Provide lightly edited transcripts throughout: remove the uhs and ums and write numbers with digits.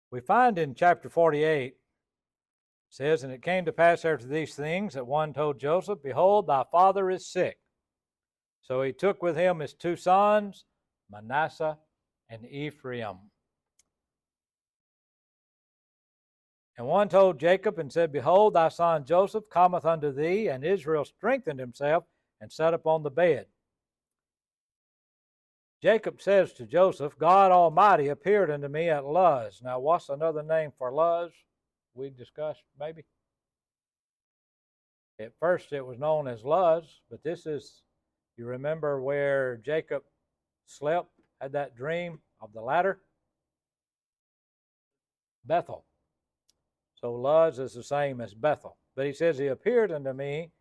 We find in chapter 48, it says, "And it came to pass after these things that one told Joseph, Behold, thy father is sick. So he took with him his two sons, Manasseh and Ephraim. And one told Jacob and said, Behold, thy son Joseph cometh unto thee. And Israel strengthened himself and sat upon the bed. Jacob says to Joseph, God Almighty appeared unto me at Luz." Now, what's another name for Luz? We discussed maybe. At first it was known as Luz, but this is, you remember where Jacob slept, had that dream of the ladder? Bethel. So Luz is the same as Bethel. But he says, He appeared unto me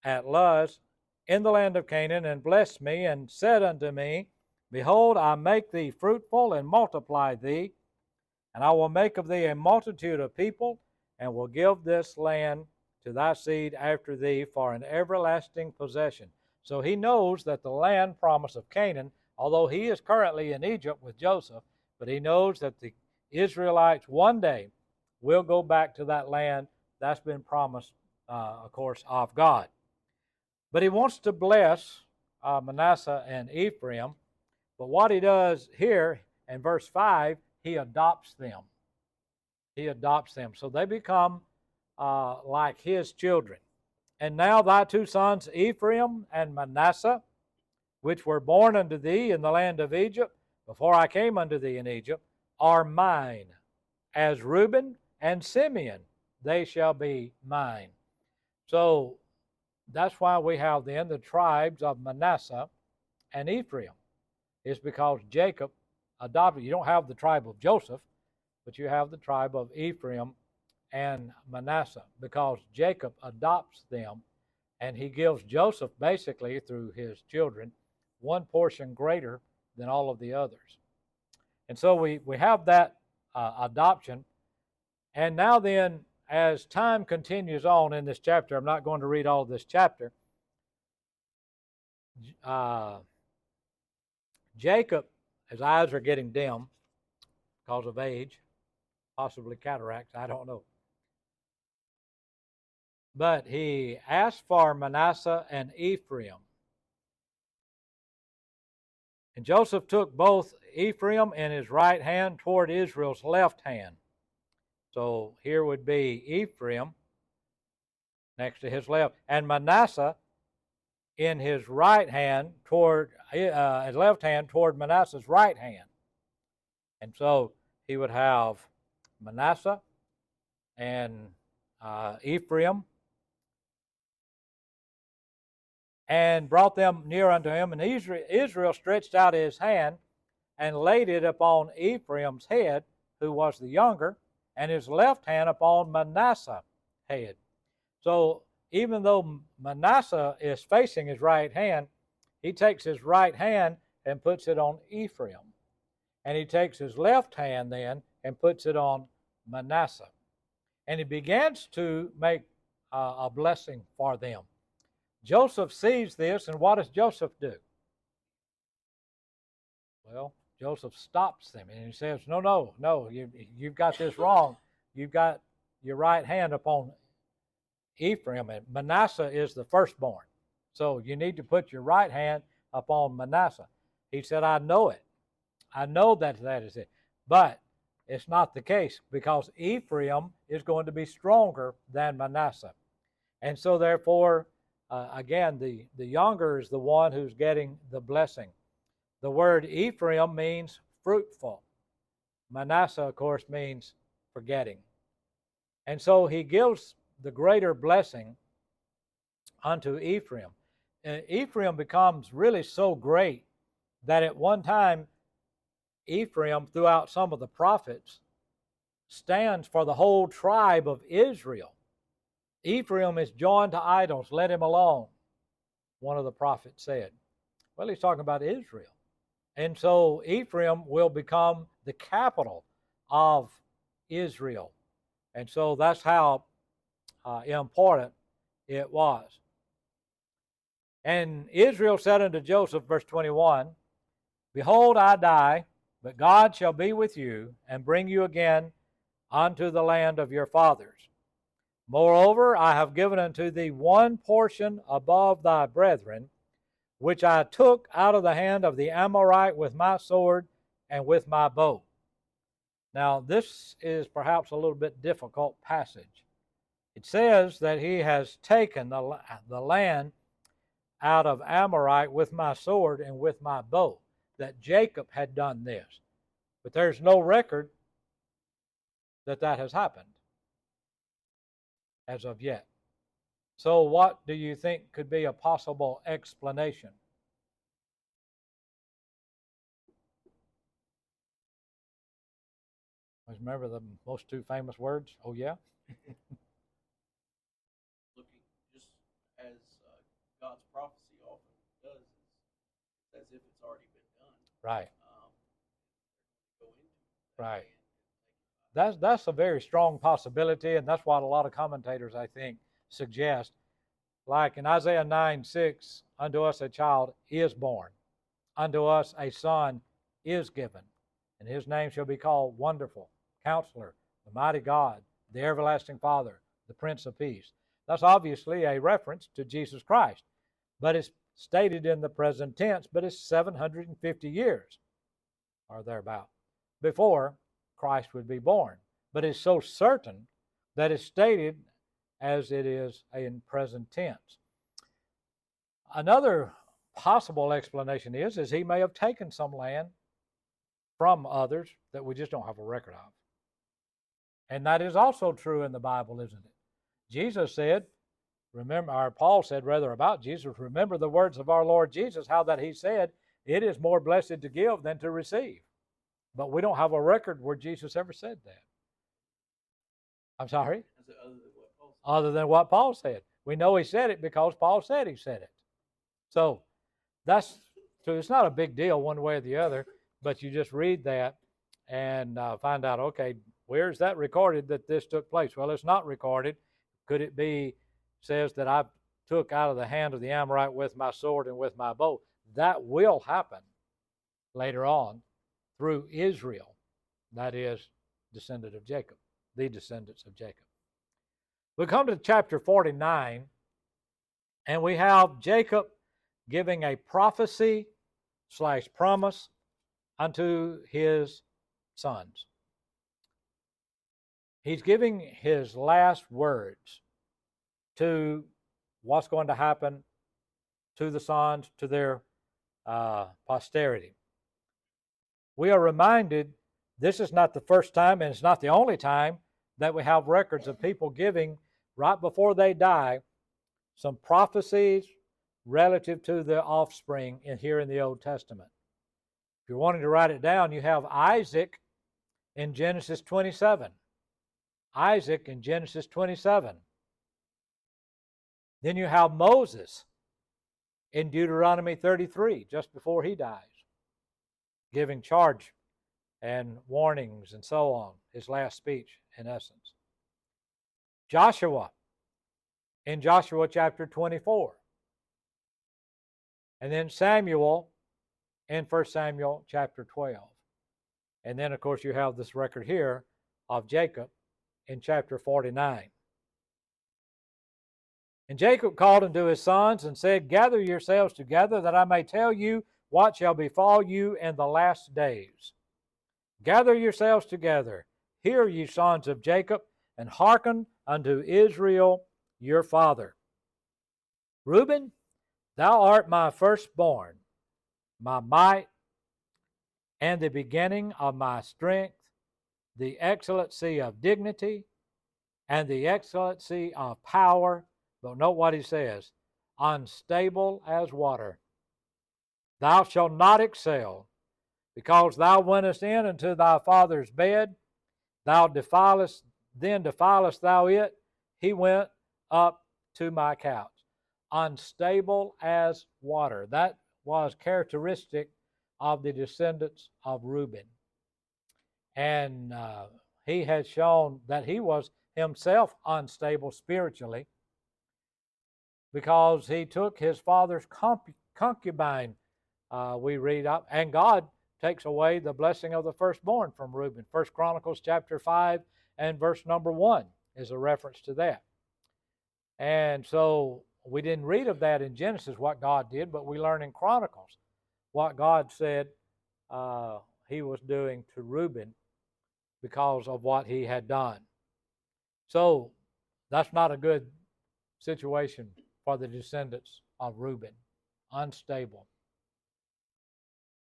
at Luz in the land of Canaan, and blessed me, and said unto me, Behold, I make thee fruitful, and multiply thee, and I will make of thee a multitude of people, and will give this land to thy seed after thee for an everlasting possession. So he knows that the land promise of Canaan, although he is currently in Egypt with Joseph, but he knows that the Israelites one day will go back to that land that's been promised, of course, of God. But he wants to bless Manasseh and Ephraim. But what he does here in verse 5, he adopts them. He adopts them. So they become like his children. And now thy two sons, Ephraim and Manasseh, which were born unto thee in the land of Egypt, before I came unto thee in Egypt, are mine. As Reuben and Simeon, they shall be mine. So that's why we have then the tribes of Manasseh and Ephraim. It's because Jacob adopted. You don't have the tribe of Joseph, but you have the tribe of Ephraim and Manasseh, because Jacob adopts them, and he gives Joseph, basically through his children, one portion greater than all of the others. And so we have that adoption. And now then, as time continues on in this chapter, I'm not going to read all of this chapter, Jacob, his eyes are getting dim because of age, possibly cataracts, I don't know. But he asked for Manasseh and Ephraim. And Joseph took both Ephraim in his right hand toward Israel's left hand. So here would be Ephraim next to his left, and Manasseh in his right hand toward his left hand toward Manasseh's right hand. And so he would have Manasseh and Ephraim, and brought them near unto him. And Israel stretched out his hand and laid it upon Ephraim's head, who was the younger, and his left hand upon Manasseh's head. So even though Manasseh is facing his right hand, he takes his right hand and puts it on Ephraim. And he takes his left hand then and puts it on Manasseh. And he begins to make a blessing for them. Joseph sees this, and what does Joseph do? Well, Joseph stops them, and he says, no, you've got this wrong. You've got your right hand upon Ephraim, and Manasseh is the firstborn. So you need to put your right hand upon Manasseh. He said, I know it. I know that is it. But it's not the case, because Ephraim is going to be stronger than Manasseh. And so therefore, again, the younger is the one who's getting the blessing. The word Ephraim means fruitful. Manasseh, of course, means forgetting. And so he gives the greater blessing unto Ephraim. Ephraim becomes really so great that at one time, Ephraim, throughout some of the prophets, stands for the whole tribe of Israel. Ephraim is joined to idols, let him alone, one of the prophets said. Well, he's talking about Israel. And so Ephraim will become the capital of Israel. And so that's how important it was. And Israel said unto Joseph, verse 21, Behold, I die, But God shall be with you, and bring you again unto the land of your fathers. Moreover, I have given unto thee one portion above thy brethren, which I took out of the hand of the Amorite with my sword and with my bow. Now, this is perhaps a little bit difficult passage. It says that he has taken the land out of Amorite with my sword and with my bow, that Jacob had done this. But there's no record that that has happened as of yet. So what do you think could be a possible explanation? Remember the most two famous words? Oh, yeah? Looking just as God's prophecy often does, it's as if it's already been done. Right. Go into right. That's a very strong possibility, and that's what a lot of commentators, I think, suggest. Like in Isaiah 9:6, unto us a child is born, unto us a son is given, and his name shall be called Wonderful, Counselor, the Mighty God, the Everlasting Father, the Prince of Peace. That's obviously a reference to Jesus Christ, but it's stated in the present tense, but it's 750 years or thereabout before Christ would be born. But it's so certain that it's stated as it is in present tense. Another possible explanation is he may have taken some land from others that we just don't have a record of. And that is also true in the Bible, isn't it? Jesus said, remember, or Paul said rather about Jesus, remember the words of our Lord Jesus, how that he said, it is more blessed to give than to receive. But we don't have a record where Jesus ever said that. I'm sorry? Other than what Paul said. We know he said it because Paul said he said it. So it's not a big deal one way or the other, but you just read that and find out, okay, where's that recorded that this took place? Well, it's not recorded. Could it be, says that I took out of the hand of the Amorite with my sword and with my bow? That will happen later on through Israel, that is, descendant of Jacob, the descendants of Jacob. We come to chapter 49, and we have Jacob giving a prophecy / promise unto his sons. He's giving his last words to what's going to happen to the sons, to their posterity. We are reminded this is not the first time, and it's not the only time, that we have records of people giving, right before they die, some prophecies relative to the offspring here in the Old Testament. If you're wanting to write it down, you have Isaac in Genesis 27. Isaac in Genesis 27. Then you have Moses in Deuteronomy 33, just before he dies, giving charge and warnings and so on, his last speech in essence. Joshua in Joshua chapter 24. And then Samuel in 1 Samuel chapter 12. And then, of course, you have this record here of Jacob in chapter 49. And Jacob called unto his sons and said, gather yourselves together, that I may tell you what shall befall you in the last days. Gather yourselves together, hear ye sons of Jacob, and hearken unto Israel your father. Reuben, thou art my firstborn, my might, and the beginning of my strength, the excellency of dignity, and the excellency of power. But note what he says, unstable as water. Thou shalt not excel, because thou wentest in unto thy father's bed. Thou defilest, then defilest thou it. He went up to my couch. Unstable as water. That was characteristic of the descendants of Reuben. And he has shown that he was himself unstable spiritually, because he took his father's concubine, we read up, and God takes away the blessing of the firstborn from Reuben. 1 Chronicles chapter 5 and verse number 1 is a reference to that. And so we didn't read of that in Genesis, what God did, but we learn in Chronicles what God said he was doing to Reuben because of what he had done. So that's not a good situation for the descendants of Reuben. Unstable.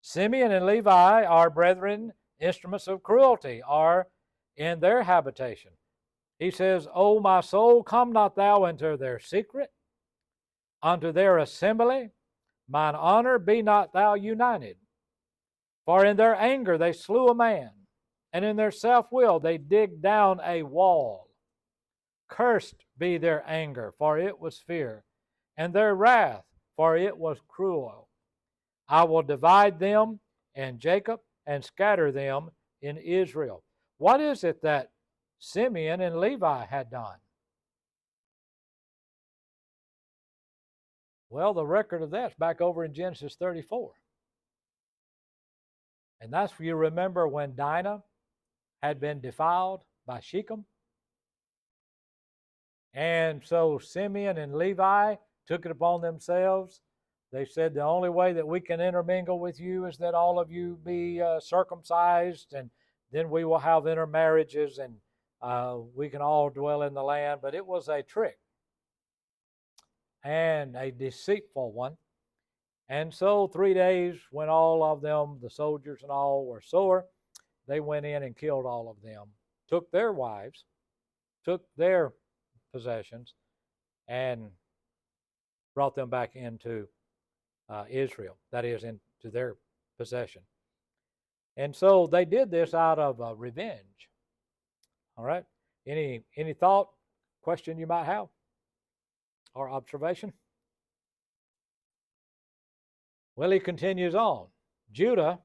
Simeon and Levi are brethren, instruments of cruelty, are in their habitation. He says, O my soul, come not thou into their secret, unto their assembly, mine honor be not thou united. For in their anger they slew a man, and in their self-will they digged down a wall. Cursed be their anger, for it was fear, and their wrath, for it was cruel. I will divide them in Jacob and scatter them in Israel. What is it that Simeon and Levi had done? Well, the record of that's back over in Genesis 34. And that's where you remember when Dinah had been defiled by Shechem. And so Simeon and Levi took it upon themselves. They said, the only way that we can intermingle with you is that all of you be circumcised, and then we will have intermarriages, and we can all dwell in the land. But it was a trick and a deceitful one. And so 3 days, when all of them, the soldiers and all, were sore, they went in and killed all of them, took their wives, took their possessions, and brought them back into Israel, that is, into their possession. And so they did this out of revenge. All right? Any thought, question you might have, or observation? Well, he continues on. Judah,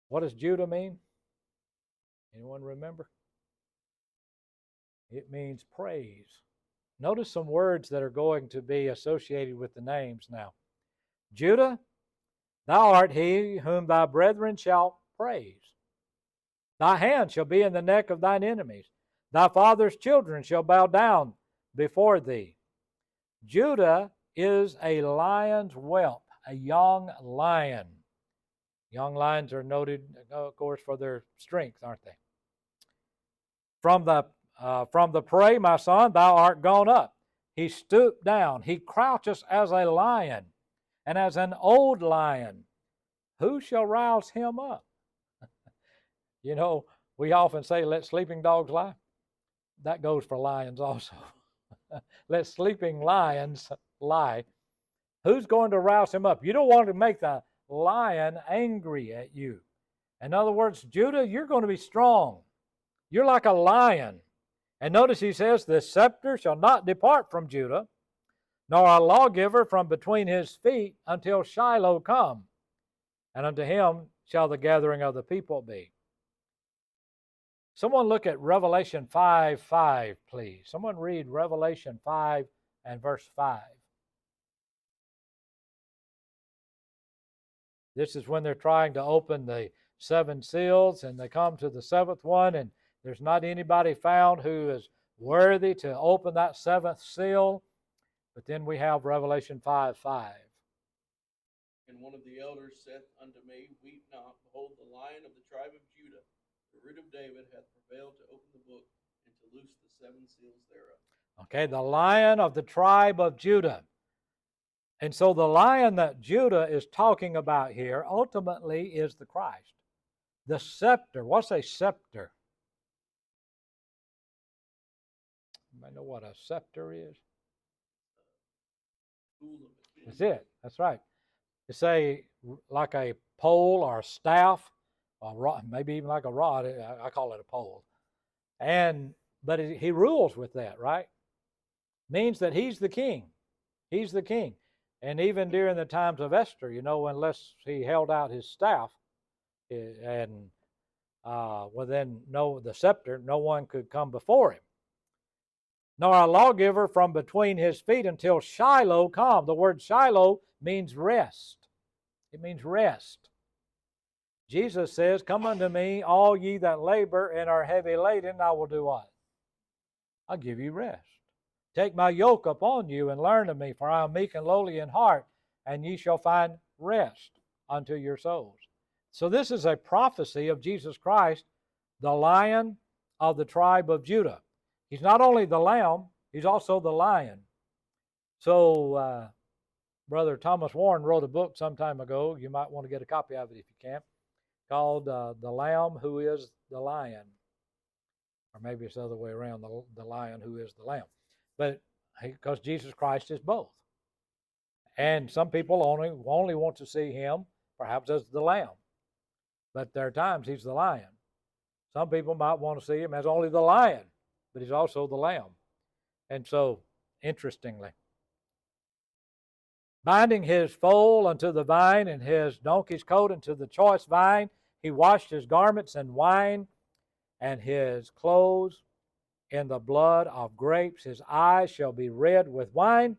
what does Judah mean? Anyone remember? It means praise. Notice some words that are going to be associated with the names now. Judah, thou art he whom thy brethren shall praise. Thy hand shall be in the neck of thine enemies. Thy father's children shall bow down before thee. Judah is a lion's whelp, a young lion. Young lions are noted, of course, for their strength, aren't they? From the prey, my son, thou art gone up. He stooped down. He crouches as a lion, and as an old lion. Who shall rouse him up? You know, we often say, let sleeping dogs lie. That goes for lions also. Let sleeping lions lie. Who's going to rouse him up? You don't want to make the lion angry at you. In other words, Judah, you're going to be strong. You're like a lion. And notice he says, the scepter shall not depart from Judah, nor a lawgiver from between his feet until Shiloh come. And unto him shall the gathering of the people be. Someone look at Revelation 5:5, please. Someone read Revelation 5 and verse 5. This is when they're trying to open the 7 seals, and they come to the 7th one, and there's not anybody found who is worthy to open that 7th seal. But then we have Revelation 5:5. And one of the elders saith unto me, Weep not, behold, the Lion of the tribe of Judah, the root of David, hath prevailed to open the book and to loose the 7 seals thereof. Okay, the Lion of the tribe of Judah. And so the lion that Judah is talking about here ultimately is the Christ. The scepter. What's a scepter? You might know what a scepter is. That's it. That's right. It's like a pole or a staff, or rod, maybe even like a rod. I call it a pole. But he rules with that, right? Means that he's the king. He's the king. And even during the times of Esther, you know, unless he held out his staff, and the scepter, no one could come before him. Nor a lawgiver from between his feet until Shiloh come. The word Shiloh means rest. It means rest. Jesus says, "Come unto me, all ye that labor and are heavy laden, I will do what? I'll give you rest. Take my yoke upon you and learn of me, for I am meek and lowly in heart, and ye shall find rest unto your souls." So this is a prophecy of Jesus Christ, the Lion of the tribe of Judah. He's not only the Lamb, he's also the Lion. So Brother Thomas Warren wrote a book some time ago. You might want to get a copy of it if you can, called The Lamb Who Is the Lion. Or maybe it's the other way around, the Lion Who Is the Lamb. But because Jesus Christ is both. And some people only want to see him perhaps as the Lamb. But there are times he's the Lion. Some people might want to see him as only the Lion, but he's also the Lamb. And so, interestingly, binding his foal unto the vine and his donkey's coat unto the choice vine, he washed his garments in wine and his clothes in the blood of grapes. His eyes shall be red with wine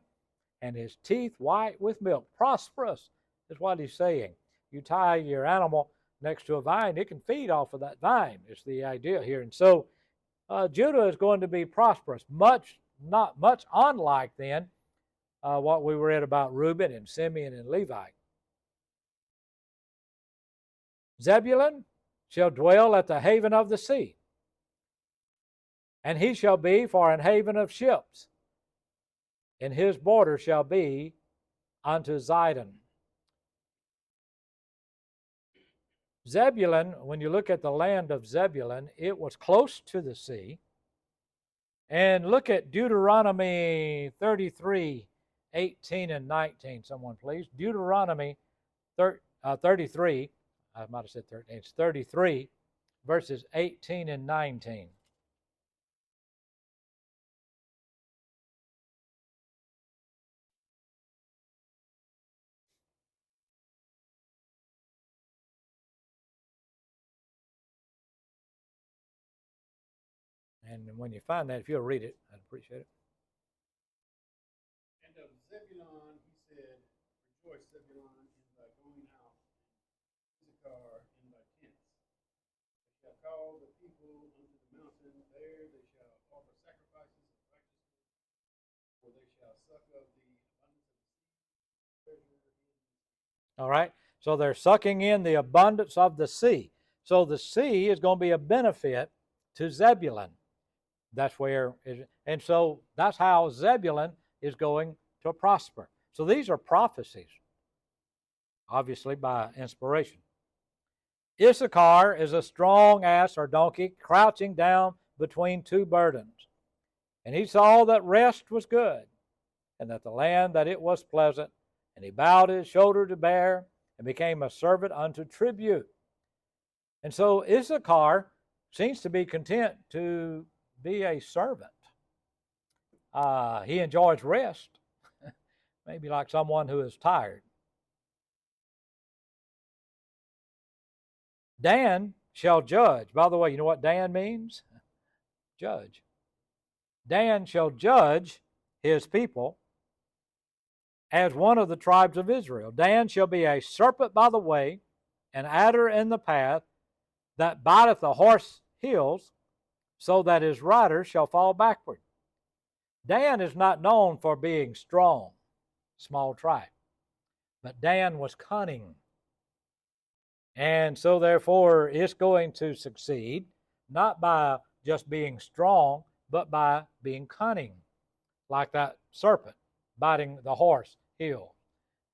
and his teeth white with milk. Prosperous is what he's saying. You tie your animal next to a vine, it can feed off of that vine, is the idea here. And so Judah is going to be prosperous, not much unlike then what we read about Reuben and Simeon and Levi. Zebulun shall dwell at the haven of the sea, and he shall be for an haven of ships, and his border shall be unto Zidon. Zebulun, when you look at the land of Zebulun, it was close to the sea. And look at Deuteronomy 33, 18 and 19, someone please. Deuteronomy 33, I might have said 13, it's 33, verses 18 and 19. And when you find that, if you'll read it, I'd appreciate it. And of Zebulun he said, Rejoice, Zebulun, in thy going out, and Issachar in thy tents. They shall call the people unto the mountain, there they shall offer sacrifices of righteousness, for they shall suck of the abundance of the sea, treasure in the sea. All right, so they're sucking in the abundance of the sea. So the sea is going to be a benefit to Zebulun. That's where, and so that's how Zebulun is going to prosper. So these are prophecies, obviously by inspiration. Issachar is a strong ass or donkey crouching down between two burdens. And he saw that rest was good, and that the land that it was pleasant, and he bowed his shoulder to bear, and became a servant unto tribute. And so Issachar seems to be content to be a servant. He enjoys rest, maybe like someone who is tired. Dan shall judge. By the way, you know what Dan means? Judge. Dan shall judge his people as one of the tribes of Israel. Dan shall be a serpent by the way, an adder in the path, that biteth the horse heels, so that his rider shall fall backward. Dan is not known for being strong, small tribe, but Dan was cunning. And so therefore it's going to succeed, not by just being strong, but by being cunning, like that serpent biting the horse heel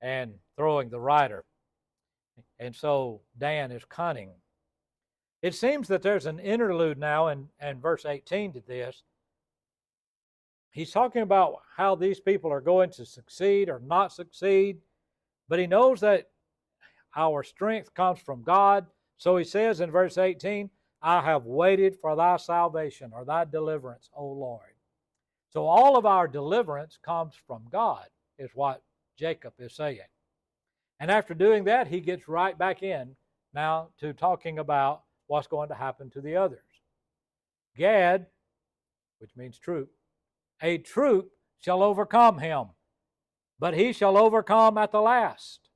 and throwing the rider. And so Dan is cunning. It seems that there's an interlude now in verse 18 to this. He's talking about how these people are going to succeed or not succeed, but he knows that our strength comes from God. So he says in verse 18, I have waited for thy salvation or thy deliverance, O Lord. So all of our deliverance comes from God, is what Jacob is saying. And after doing that, he gets right back in now to talking about what's going to happen to the others. Gad, which means troop, a troop shall overcome him, but he shall overcome at the last.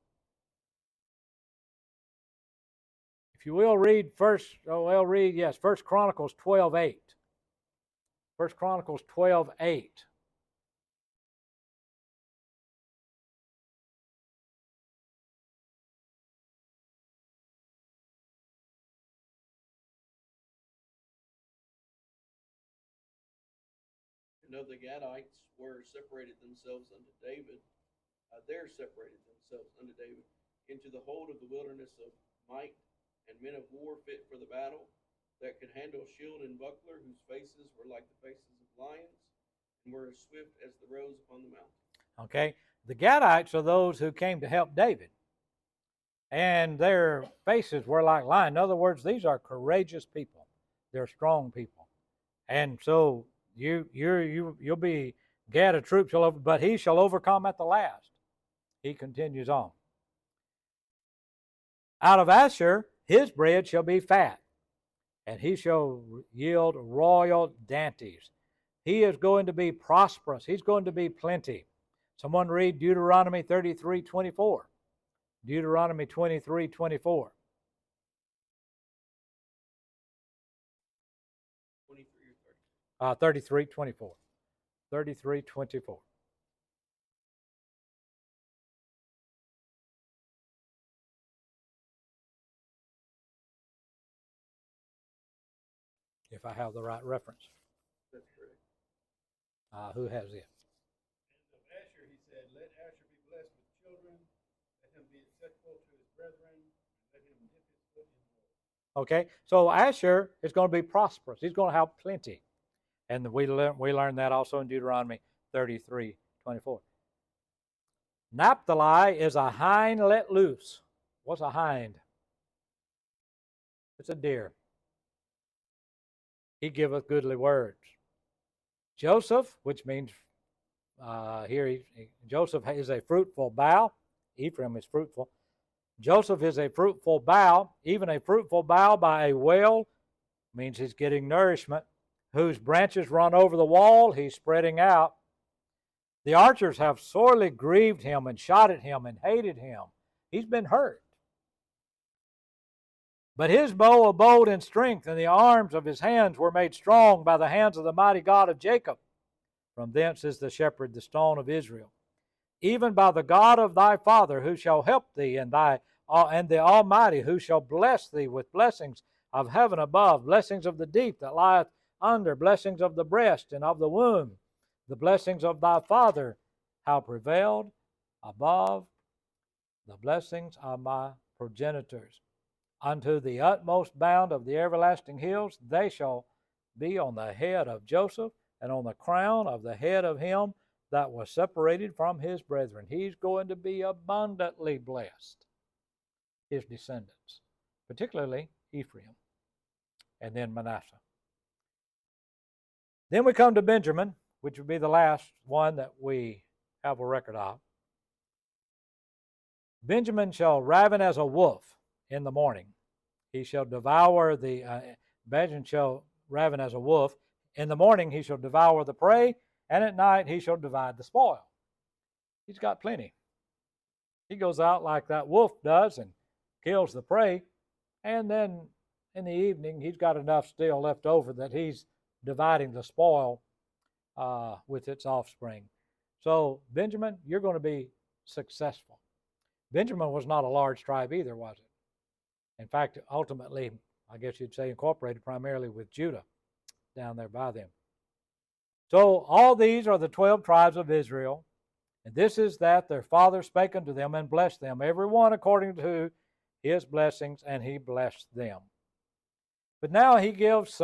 If you will read First Chronicles 12:8. 1 Chronicles 12:8. And of the Gadites were separated themselves unto David, there separated themselves unto David into the hold of the wilderness of might, and men of war fit for the battle, that could handle shield and buckler, whose faces were like the faces of lions, and were as swift as the roes upon the mountain. Okay, the Gadites are those who came to help David, and their faces were like lions. In other words, these are courageous people. They're strong people, and so you'll be Gad of troops, but he shall overcome at the last. He continues on. Out of Asher his bread shall be fat, and he shall yield royal dainties. He is going to be prosperous. He's going to be plenty. Someone read Deuteronomy 33:24. Deuteronomy 23:24. 23 or 30. 33:24. 33:24. If I have the right reference. That's correct. Who has it? And of Asher, he said, let Asher be blessed with children, let him be acceptable to his brethren, and let him dip his foot in oil. Okay, so Asher is going to be prosperous. He's going to have plenty. And we learned that also in Deuteronomy 33:24. Naphtali is a hind let loose. What's a hind? It's a deer. He giveth goodly words. Joseph, which means Joseph is a fruitful bough. Ephraim is fruitful. Joseph is a fruitful bough. Even a fruitful bough by a well means he's getting nourishment. Whose branches run over the wall, he's spreading out. The archers have sorely grieved him and shot at him and hated him. He's been hurt. But his bow abode in strength, and the arms of his hands were made strong by the hands of the mighty God of Jacob. From thence is the shepherd, the stone of Israel. Even by the God of thy father, who shall help thee, and the Almighty, who shall bless thee with blessings of heaven above, blessings of the deep that lieth under, blessings of the breast and of the womb, the blessings of thy father, how prevailed above the blessings of my progenitors. Unto the utmost bound of the everlasting hills, they shall be on the head of Joseph, and on the crown of the head of him that was separated from his brethren. He's going to be abundantly blessed, his descendants, particularly Ephraim, and then Manasseh. Then we come to Benjamin, which would be the last one that we have a record of. Benjamin shall raven as a wolf in the morning. He shall devour Benjamin shall raven as a wolf. In the morning he shall devour the prey, and at night he shall divide the spoil. He's got plenty. He goes out like that wolf does and kills the prey, and then in the evening he's got enough still left over that he's dividing the spoil with its offspring. So Benjamin, you're going to be successful. Benjamin was not a large tribe either, was it? In fact, ultimately, I guess you'd say incorporated primarily with Judah down there by them. So all these are the 12 tribes of Israel, and this is that their father spake unto them and blessed them, every one according to his blessings, and he blessed them. But now he gives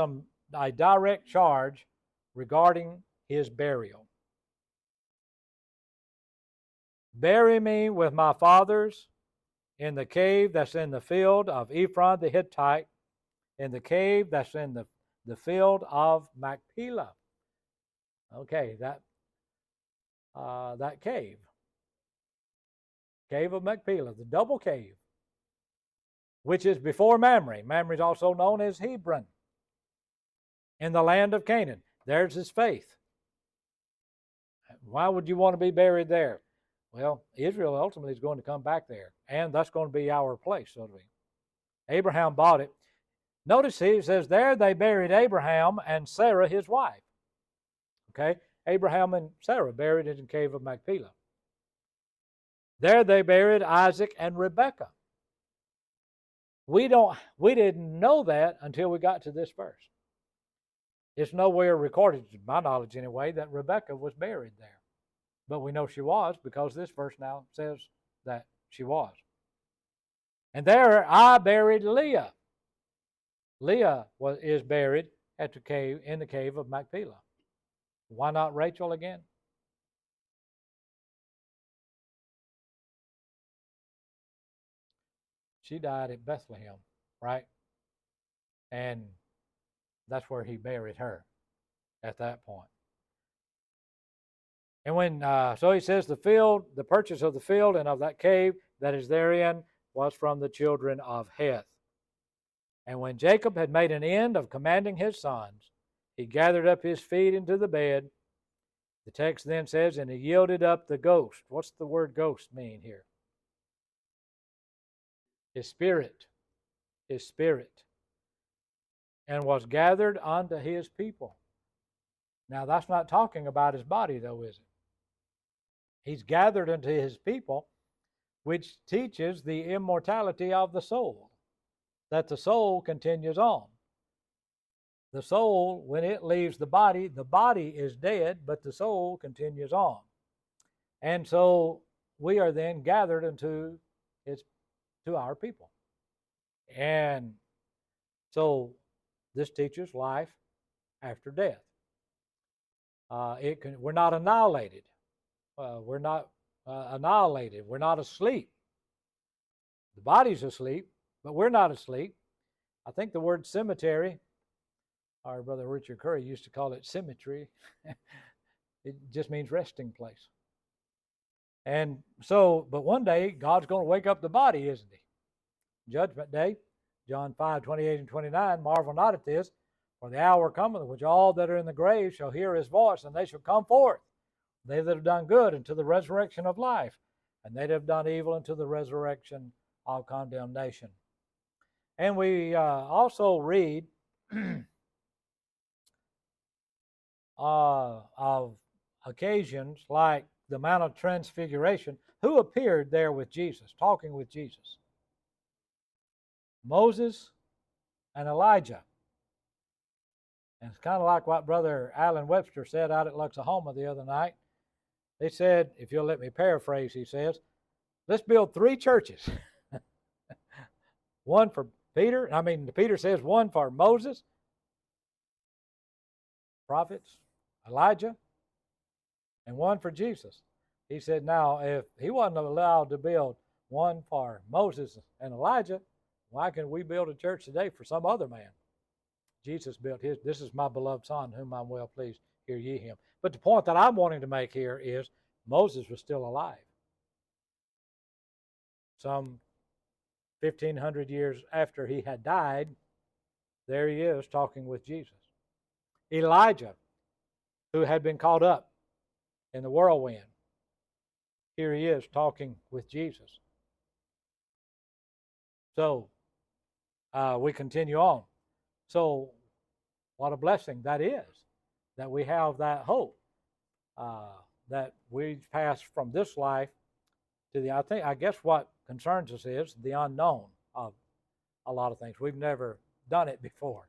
a direct charge regarding his burial. Bury me with my fathers in the cave that's in the field of Ephron the Hittite, in the cave that's in the field of Machpelah. Okay, that cave of Machpelah, the double cave, which is before Mamre. Mamre is also known as Hebron, in the land of Canaan. There's his faith. Why would you want to be buried there? Well, Israel ultimately is going to come back there, and that's going to be our place, so to be. Abraham bought it. Notice he says, there they buried Abraham and Sarah his wife. Okay? Abraham and Sarah buried in the cave of Machpelah. There they buried Isaac and Rebekah. We didn't know that until we got to this verse. It's nowhere recorded, to my knowledge anyway, that Rebekah was buried there. But we know she was because this verse now says that she was. And there I buried Leah. Leah is buried at the cave, in the cave of Machpelah. Why not Rachel again? She died at Bethlehem, right? And that's where he buried her at that point. And when, so he says, the purchase of the field and of that cave that is therein was from the children of Heth. And when Jacob had made an end of commanding his sons, he gathered up his feet into the bed. The text then says, and he yielded up the ghost. What's the word ghost mean here? His spirit. His spirit. And was gathered unto his people. Now that's not talking about his body though, is it? He's gathered unto his people, which teaches the immortality of the soul. That the soul continues on. The soul, when it leaves the body is dead, but the soul continues on. And so we are then gathered to our people. And so this teaches life after death. We're not annihilated. We're not annihilated. We're not asleep. The body's asleep, but we're not asleep. I think the word cemetery, our brother Richard Curry used to call it symmetry. It just means resting place. And so, but one day, God's going to wake up the body, isn't he? Judgment day, John 5:28 and 29, marvel not at this, for the hour cometh, which all that are in the grave shall hear his voice, and they shall come forth. They that have done good unto the resurrection of life, and they that have done evil unto the resurrection of condemnation. And we also read of occasions like the Mount of Transfiguration. Who appeared there with Jesus, talking with Jesus? Moses and Elijah. And it's kind of like what Brother Alan Webster said out at Luxahoma the other night. They said, if you'll let me paraphrase, he says, let's build 3 churches. One for Peter. Peter says one for Moses, prophets, Elijah, and one for Jesus. He said, now, if he wasn't allowed to build one for Moses and Elijah, why can we build a church today for some other man? Jesus built his. This is my beloved Son, whom I'm well pleased. Hear ye him. But the point that I'm wanting to make here is Moses was still alive. Some 1,500 years after he had died, there he is talking with Jesus. Elijah, who had been caught up in the whirlwind, here he is talking with Jesus. So we continue on. So what a blessing that is, that we have that hope, that we pass from this life to the, I guess what concerns us is the unknown of a lot of things. We've never done it before.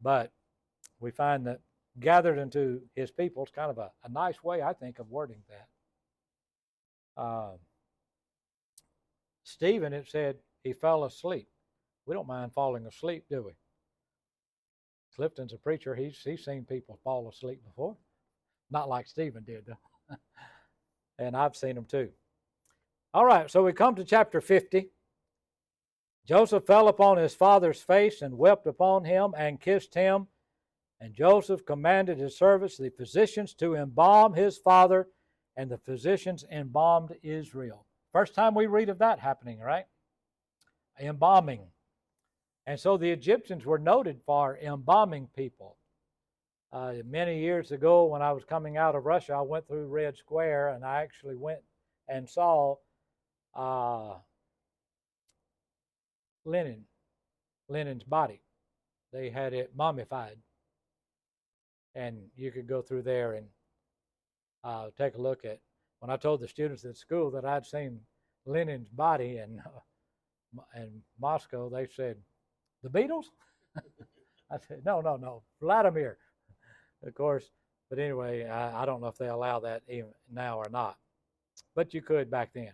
But we find that gathered into his people is kind of a nice way, I think, of wording that. Stephen, it said, he fell asleep. We don't mind falling asleep, do we? Clifton's a preacher. He's seen people fall asleep before. Not like Stephen did, though. And I've seen them too. All right, so we come to chapter 50. Joseph fell upon his father's face and wept upon him and kissed him. And Joseph commanded his servants, the physicians, to embalm his father, and the physicians embalmed Israel. First time we read of that happening, right? Embalming. And so the Egyptians were noted for embalming people. Many years ago, when I was coming out of Russia, I went through Red Square, and I actually went and saw linen Lenin's body. They had it mummified. And you could go through there and take a look at. When I told the students at school that I'd seen Lenin's body in Moscow, they said, "The Beatles?" I said, "No, Vladimir." Of course, but anyway, I don't know if they allow that even now or not, but you could back then.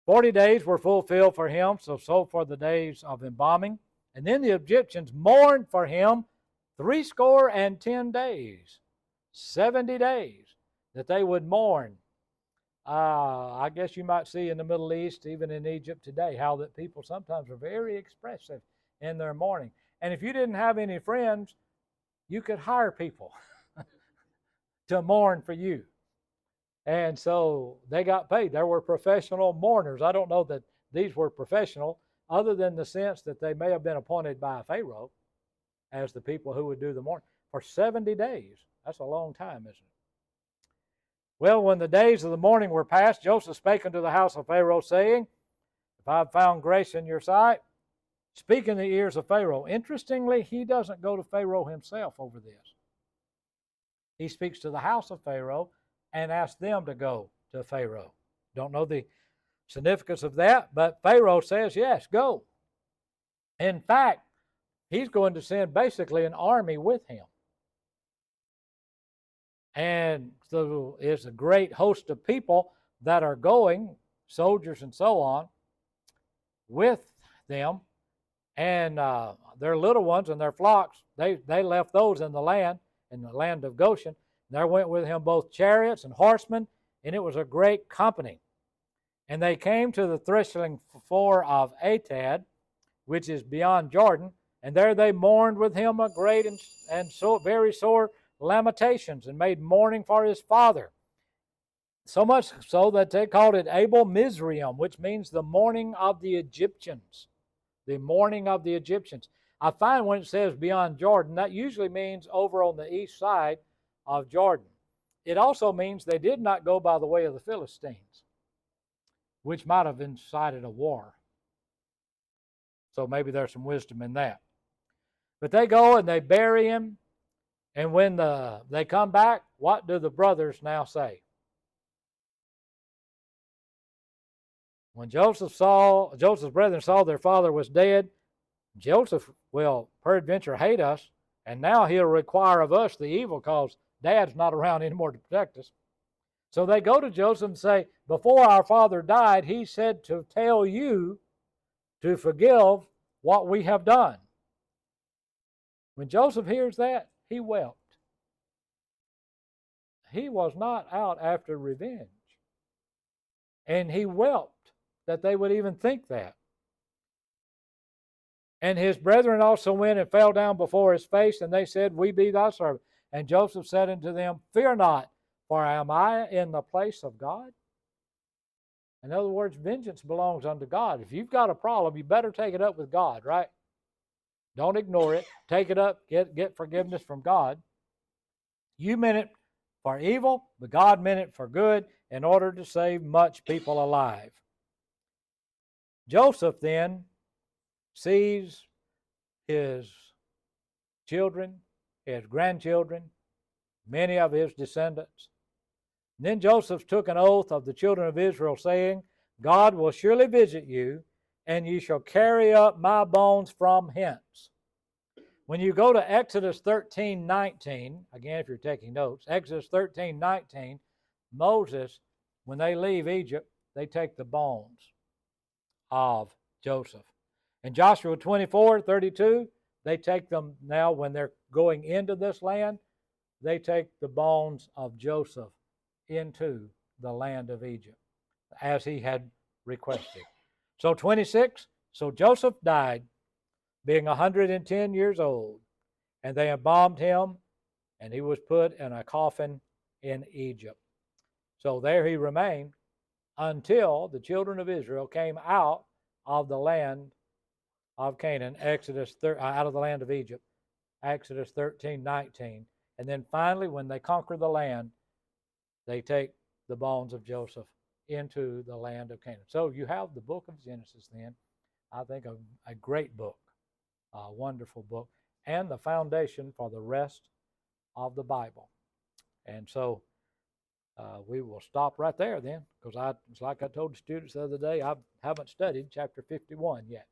40 days were fulfilled for him, so for the days of embalming. And then the Egyptians mourned for him 70 days, 70 days that they would mourn. I guess you might see in the Middle East, even in Egypt today, how that people sometimes are very expressive in their mourning. And if you didn't have any friends, you could hire people to mourn for you. And so they got paid. There were professional mourners. I don't know that these were professional, other than the sense that they may have been appointed by Pharaoh as the people who would do the mourning. For 70 days. That's a long time, isn't it? Well, when the days of the mourning were past, Joseph spake unto the house of Pharaoh, saying, If I have found grace in your sight, speak in the ears of Pharaoh. Interestingly, he doesn't go to Pharaoh himself over this. He speaks to the house of Pharaoh and asks them to go to Pharaoh. Don't know the significance of that, but Pharaoh says, yes, go. In fact, he's going to send basically an army with him. And so it's a great host of people that are going, soldiers and so on, with them. And their little ones and their flocks, they left those in the land of Goshen. There went with him both chariots and horsemen, and it was a great company. And they came to the threshing floor of Atad, which is beyond Jordan, and there they mourned with him a great and so very sore lamentations, and made mourning for his father. So much so that they called it Abel Mizraim, which means the mourning of the Egyptians. The mourning of the Egyptians. I find when it says beyond Jordan, that usually means over on the east side of Jordan. It also means they did not go by the way of the Philistines, which might have incited a war. So maybe there's some wisdom in that. But they go and they bury him, and when they come back, what do the brothers now say? When Joseph's brethren saw their father was dead, Joseph will peradventure hate us, and now he'll require of us the evil, because Dad's not around anymore to protect us. So they go to Joseph and say, before our father died, he said to tell you to forgive what we have done. When Joseph hears that, he wept. He was not out after revenge. And he wept that they would even think that. And his brethren also went and fell down before his face, and they said, We be thy servants. And Joseph said unto them, Fear not, for am I in the place of God? In other words, vengeance belongs unto God. If you've got a problem, you better take it up with God, right? Don't ignore it. Take it up. Get forgiveness from God. You meant it for evil, but God meant it for good in order to save much people alive. Joseph then sees his children, his grandchildren, many of his descendants. And then Joseph took an oath of the children of Israel, saying, God will surely visit you, and you shall carry up my bones from hence. When you go to Exodus 13:19, again, if you're taking notes, Exodus 13:19, Moses, when they leave Egypt, they take the bones of Joseph. In Joshua 24:32, they take them now when they're going into this land, they take the bones of Joseph into the land of Egypt, as he had requested. So 26, so Joseph died, being 110 years old, and they embalmed him, and he was put in a coffin in Egypt. So there he remained until the children of Israel came out of the land of Canaan, out of the land of Egypt, Exodus 13:19. And then finally, when they conquer the land, they take the bones of Joseph into the land of Canaan. So you have the book of Genesis then. I think a great book. A wonderful book, and the foundation for the rest of the Bible. And so we will stop right there then, because it's like I told the students the other day, I haven't studied chapter 51 yet.